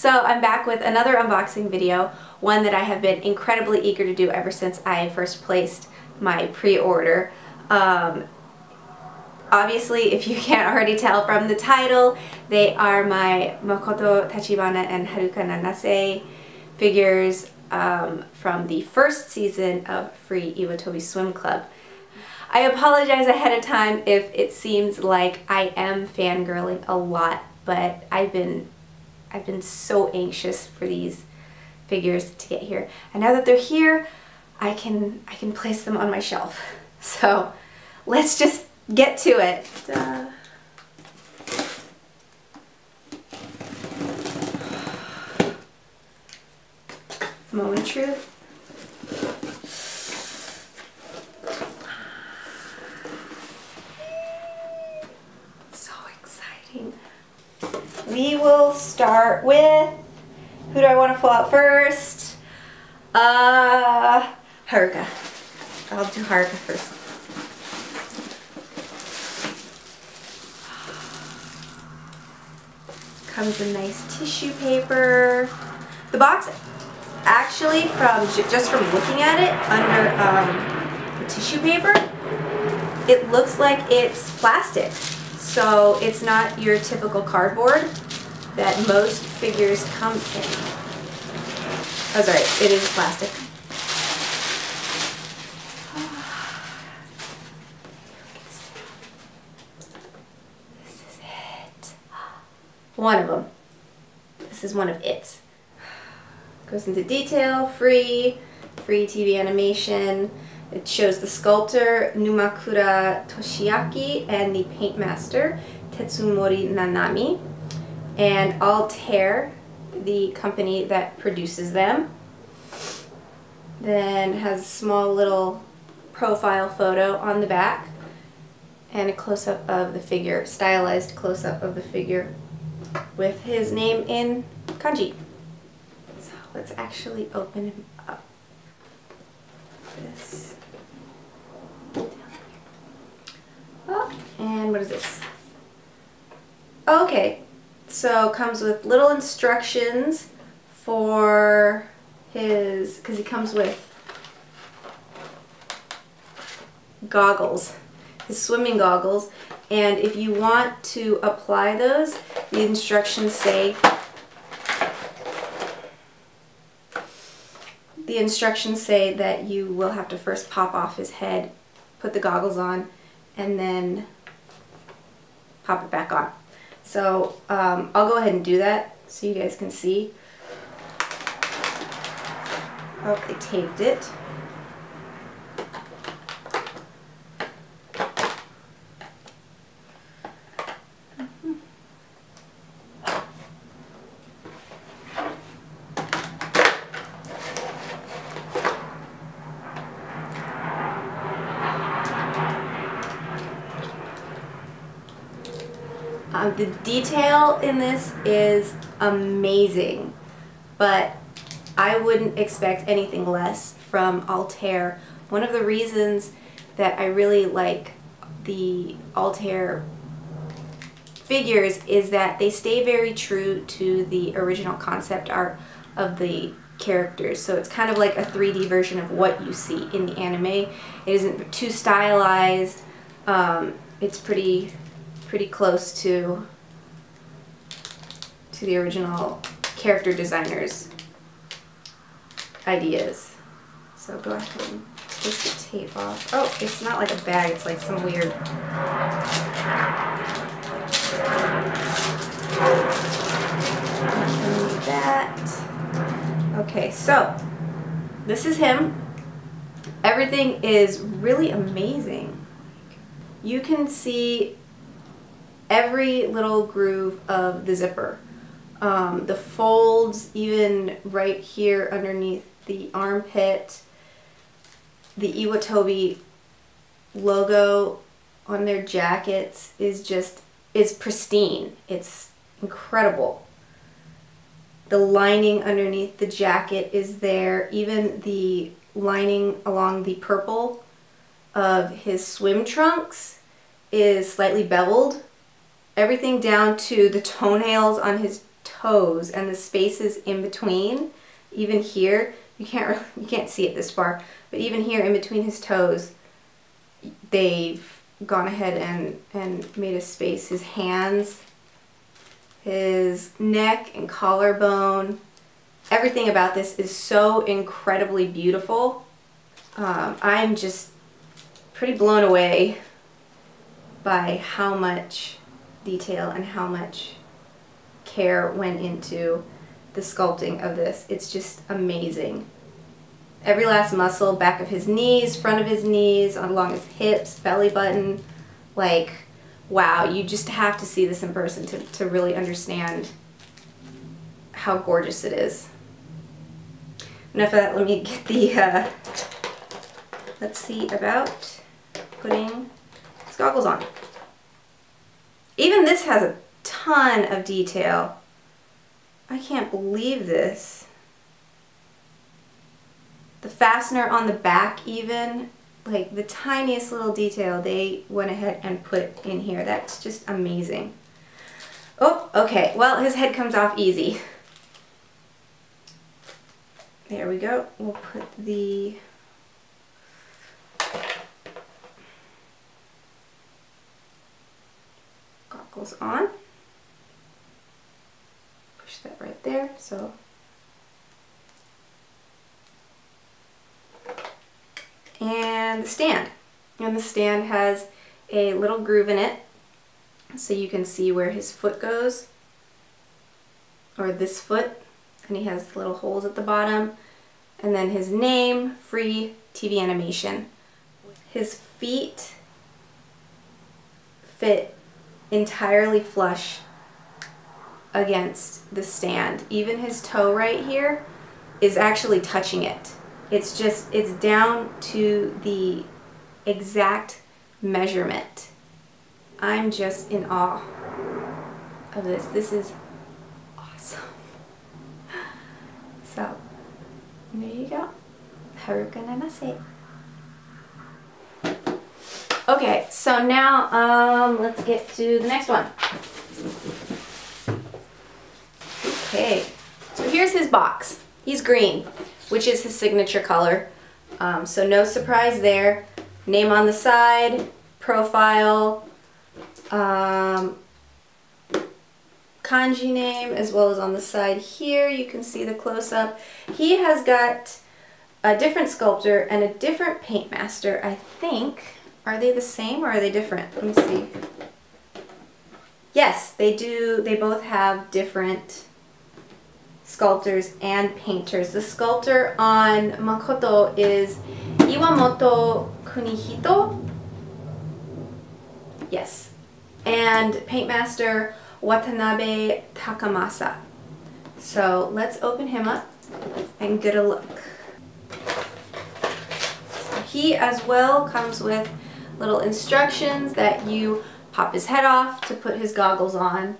So I'm back with another unboxing video, one that I have been incredibly eager to do ever since I first placed my pre-order. Obviously, if you can't already tell from the title, they are my Makoto Tachibana and Haruka Nanase figures from the first season of Free Iwatobi Swim Club. I apologize ahead of time if it seems like I am fangirling a lot, but I've been so anxious for these figures to get here. And now that they're here, I can place them on my shelf. So let's just get to it. Moment of truth. So exciting. We will start with, who do I want to pull out first? Haruka. I'll do Haruka first. Comes in nice tissue paper. The box, actually, just from looking at it under the tissue paper, it looks like it's plastic. So it's not your typical cardboard that most figures come in. Oh, sorry, it is plastic. This is it. One of them. This is one of its. Goes into detail, free TV animation. It shows the sculptor Numakura Toshiaki and the paint master Tetsumori Nanami, and Altair, the company that produces them. Then has a small little profile photo on the back and a close-up of the figure, stylized close-up of the figure with his name in kanji. So let's actually open him up. This. Oh, and what is this? Okay, so comes with little instructions for his, because he comes with goggles, his swimming goggles, and if you want to apply those, the instructions say that you will have to first pop off his head, put the goggles on, and then pop it back on. So I'll go ahead and do that so you guys can see. Oh, they taped it. The detail in this is amazing, but I wouldn't expect anything less from Altair. One of the reasons that I really like the Altair figures is that they stay very true to the original concept art of the characters. So it's kind of like a 3D version of what you see in the anime. It isn't too stylized. It's pretty close to the original character designers' ideas. So go ahead and take the tape off. Oh, it's not like a bag, it's like some weird... Need that. Okay, so this is him. Everything is really amazing. You can see every little groove of the zipper. The folds, even right here underneath the armpit. The Iwatobi logo on their jackets is pristine. It's incredible. The lining underneath the jacket is there. Even the lining along the purple of his swim trunks is slightly beveled. Everything down to the toenails on his toes and the spaces in between, even here, you can't see it this far, but even here in between his toes, they've gone ahead and made a space. His hands, his neck and collarbone, everything about this is so incredibly beautiful. I'm just pretty blown away by how much detail and how much care went into the sculpting of this. It's just amazing. Every last muscle, back of his knees, front of his knees, along his hips, belly button, like, wow, you just have to see this in person to really understand how gorgeous it is. Enough of that, let me get the, let's see about putting his goggles on. Even this has a ton of detail. I can't believe this. The fastener on the back even, like the tiniest little detail they went ahead and put in here. That's just amazing. Oh, okay, well his head comes off easy. There we go. We'll put the goggles on. Push that right there, so. And the stand. And the stand has a little groove in it, so you can see where his foot goes, or this foot, and he has little holes at the bottom. And then his name, free TV animation. His feet fit entirely flush against the stand. Even his toe right here is actually touching it. It's just, it's down to the exact measurement. I'm just in awe of this. This is awesome. So, there you go. Haruka nanase. Okay, so now let's get to the next one. Okay, so here's his box. He's green, which is his signature color. So no surprise there. Name on the side, profile, kanji name, as well as on the side here. You can see the close-up. He has got a different sculptor and a different paint master, I think. Are they the same or are they different? Let me see. Yes, they do. They both have different sculptors and painters. The sculptor on Makoto is Iwamoto Kunihito. Yes. And paint master Watanabe Takamasa. So let's open him up and get a look. So he as well comes with little instructions that you pop his head off to put his goggles on.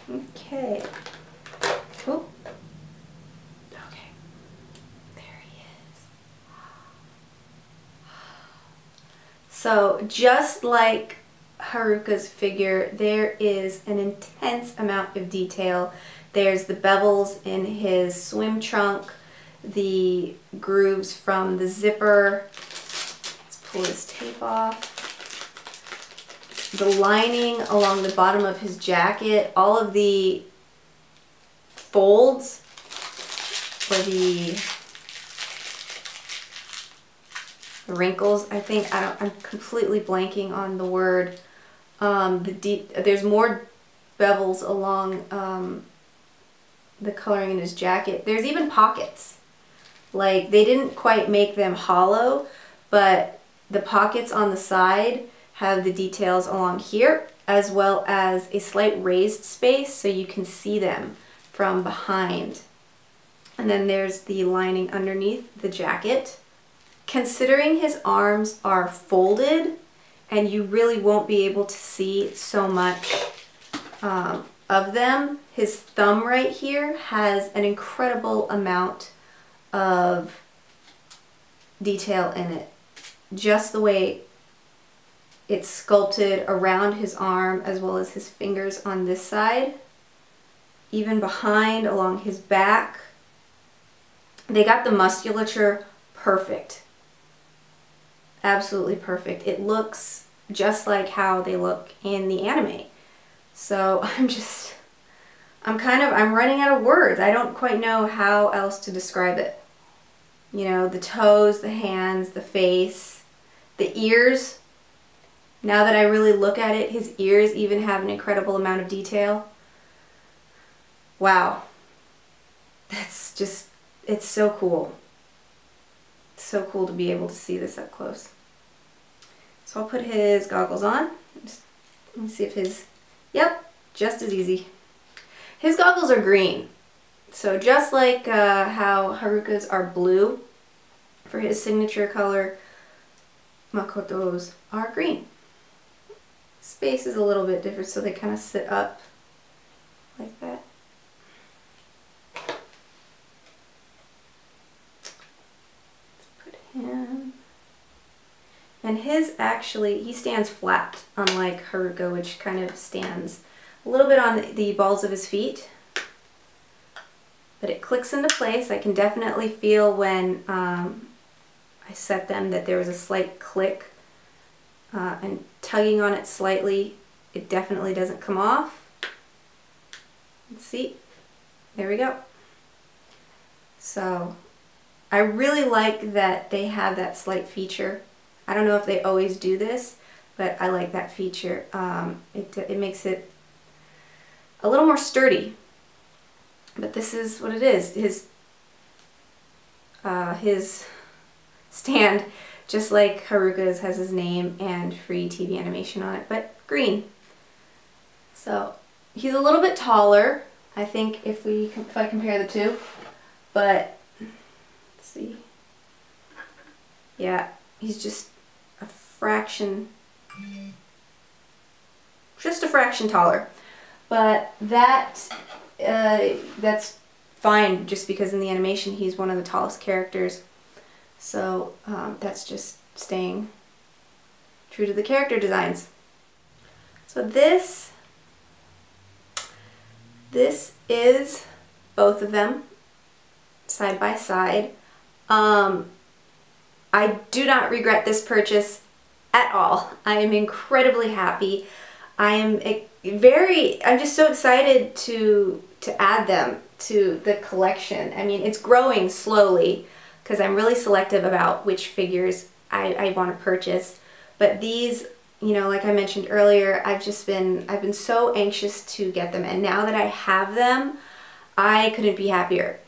Okay. Oh. Okay. There he is. So just like Haruka's figure, there is an intense amount of detail. There's the bevels in his swim trunk, the grooves from the zipper. Let's pull his tape off. The lining along the bottom of his jacket, all of the folds, or the wrinkles, I think. I'm completely blanking on the word. There's more bevels along the coloring in his jacket. There's even pockets. Like, they didn't quite make them hollow, but the pockets on the side have the details along here, as well as a slight raised space so you can see them from behind. And then there's the lining underneath the jacket. Considering his arms are folded and you really won't be able to see so much of them, his thumb right here has an incredible amount of detail in it. Just the way it's sculpted around his arm, as well as his fingers on this side. even behind along his back. They got the musculature perfect. Absolutely perfect. It looks just like how they look in the anime. So I'm running out of words. I don't quite know how else to describe it. You know, the toes, the hands, the face, the ears. Now that I really look at it, his ears even have an incredible amount of detail. Wow. That's just, it's so cool. It's so cool to be able to see this up close. So I'll put his goggles on. Let me see if his, yep, just as easy. His goggles are green. So just like how Haruka's are blue for his signature color, Makoto's are green. Space is a little bit different, so they kind of sit up like that. Let's put him. And his actually, he stands flat, unlike Haruka, which kind of stands a little bit on the balls of his feet. But it clicks into place. I can definitely feel when I set them that there was a slight click, and tugging on it slightly, it definitely doesn't come off. Let's see. There we go. So I really like that they have that slight feature. I don't know if they always do this, but I like that feature. It makes it a little more sturdy. But this is what it is. His stand, just like Haruka's, has his name and free TV animation on it, but green. So he's a little bit taller, I think, if I compare the two. But let's see. Yeah, he's just a fraction, just a fraction taller. But that's fine, just because in the animation he's one of the tallest characters. So that's just staying true to the character designs. So this is both of them side by side. I do not regret this purchase at all. I am incredibly happy. I'm just so excited to add them to the collection. I mean, it's growing slowly because I'm really selective about which figures I want to purchase. But these, you know, like I mentioned earlier, I've been so anxious to get them, and now that I have them, I couldn't be happier.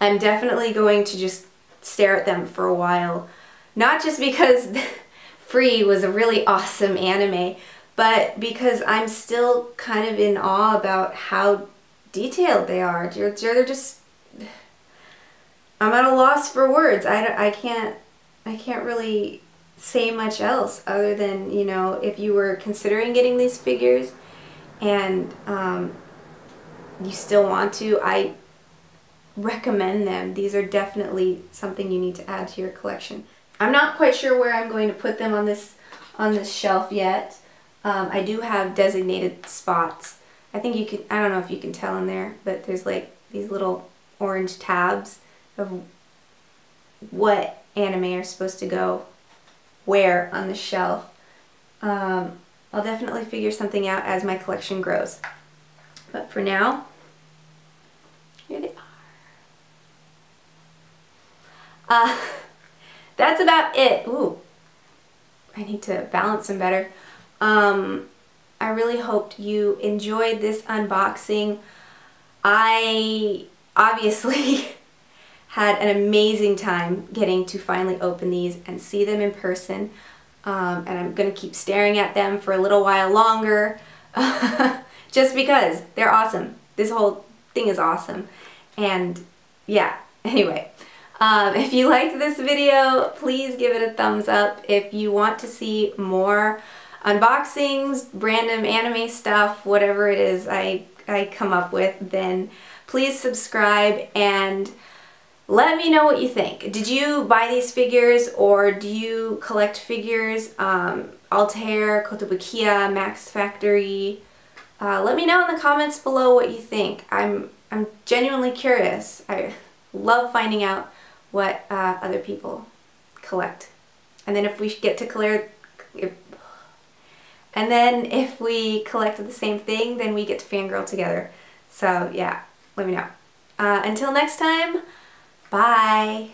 I'm definitely going to just stare at them for a while. Not just because Free was a really awesome anime, but because I'm still kind of in awe about how detailed they are. They're just, I'm at a loss for words. I can't really say much else other than, you know, if you were considering getting these figures and you still want to, I recommend them. These are definitely something you need to add to your collection. I'm not quite sure where I'm going to put them on this shelf yet. I do have designated spots. I think you can, I don't know if you can tell in there, but there's like these little orange tabs of what anime are supposed to go where on the shelf. I'll definitely figure something out as my collection grows. But for now, here they are. That's about it. Ooh, I need to balance them better. I really hoped you enjoyed this unboxing. I obviously had an amazing time getting to finally open these and see them in person. And I'm going to keep staring at them for a little while longer just because they're awesome. This whole thing is awesome. And yeah, anyway. If you liked this video, please give it a thumbs up. If you want to see more unboxings, random anime stuff, whatever it is I come up with, then please subscribe and let me know what you think. Did you buy these figures, or do you collect figures? Altair, Kotobukiya, Max Factory, Let me know in the comments below what you think. I'm genuinely curious. I love finding out what other people collect. And then if we get to if we collect the same thing, then we get to fangirl together. So yeah, let me know. Until next time, bye!